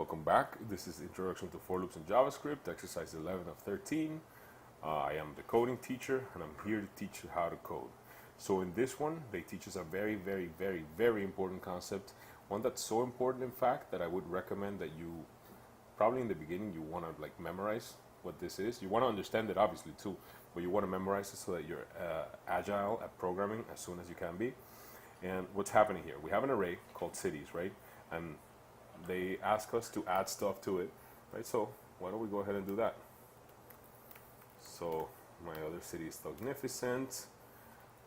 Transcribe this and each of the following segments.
Welcome back. This is Introduction to For Loops in JavaScript, exercise 11 of 13. I am the coding teacher and I'm here to teach you how to code. So in this one, they teach us a very important concept. One that's so important, in fact, that I would recommend that you, probably in the beginning, you want to memorize what this is. You want to understand it obviously too, but you want to memorize it so that you're agile at programming as soon as you can be. And what's happening here? We have an array called cities, right? And they ask us to add stuff to it, right? So why don't we go ahead and do that? So my other city is Thugnificent,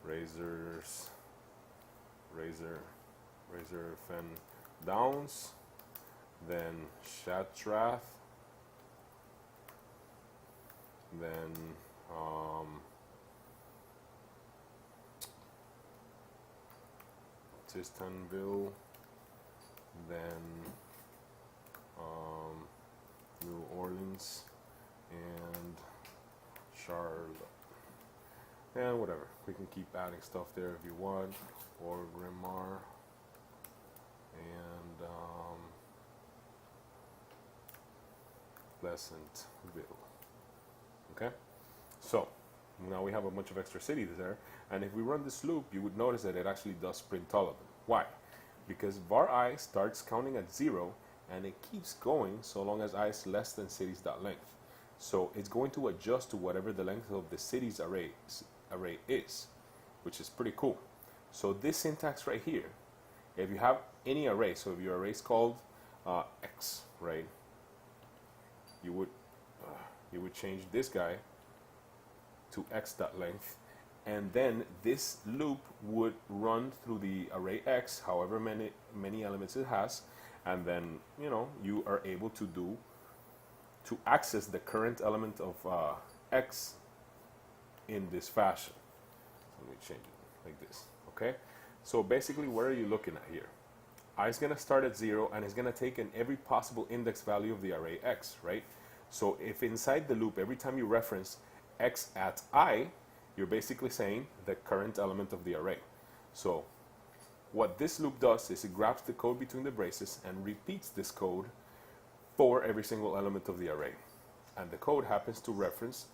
Razor Fen Downs, then Shatrath, then Tistanville, then New Orleans, and Charlotte, and whatever. We can keep adding stuff there if you want, or Grimar, and Pleasantville. Okay, so now we have a bunch of extra cities there, and if we run this loop, you would notice that it actually does print all of them. Why? Because var I starts counting at 0 and it keeps going so long as I is less than cities.length. So it's going to adjust to whatever the length of the cities array is, which is pretty cool. So this syntax right here, if you have any array, so if your array is called x, right, you would change this guy to x.length, and then this loop would run through the array x, however many elements it has, and then you are able to access the current element of x in this fashion. Let me change it like this. Okay, so basically, what are you looking at here? I is going to start at 0 and it's going to take in every possible index value of the array x, right? So if inside the loop, every time you reference x at I, you're basically saying the current element of the array. So what this loop does is it grabs the code between the braces and repeats this code for every single element of the array. And the code happens to reference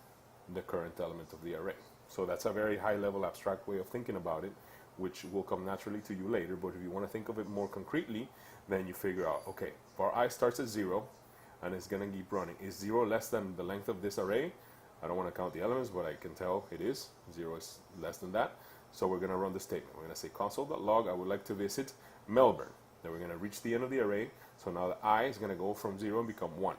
the current element of the array. So that's a very high level abstract way of thinking about it, which will come naturally to you later. But if you want to think of it more concretely, then you figure out, okay, var I starts at 0 and it's going to keep running. Is 0 less than the length of this array? I don't want to count the elements, but I can tell it is. 0 is less than that. So we're going to run the statement. We're going to say console.log, I would like to visit Melbourne. Then we're going to reach the end of the array. So now the I is going to go from 0 and become 1.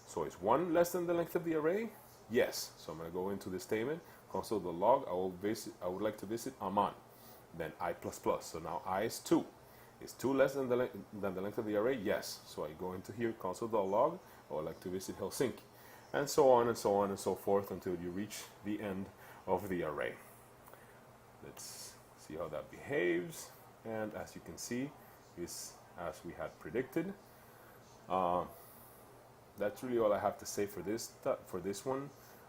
So is 1 less than the length of the array? Yes. So I'm going to go into this statement, console.log, I would like to visit Amman. Then I++. So now I is 2. Is 2 less than the length of the array? Yes. So I go into here, console.log, I would like to visit Helsinki. And so on and so on and so forth until you reach the end of the array. Let's see how that behaves. And as you can see, is as we had predicted. That's really all I have to say for this one.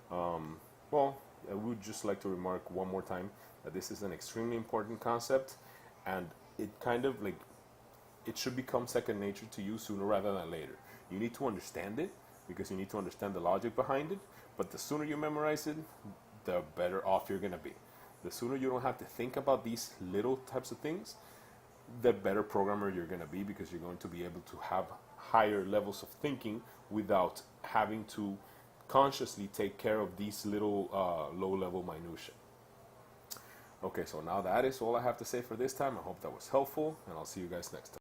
Well, I would just like to remark one more time that this is an extremely important concept, and it kind of it should become second nature to you sooner rather than later. You need to understand it because you need to understand the logic behind it, but the sooner you memorize it, the better off you're going to be. The sooner you don't have to think about these little types of things, the better programmer you're going to be, because you're going to be able to have higher levels of thinking without having to consciously take care of these little low-level minutiae. Okay, so now that is all I have to say for this time. I hope that was helpful, and I'll see you guys next time.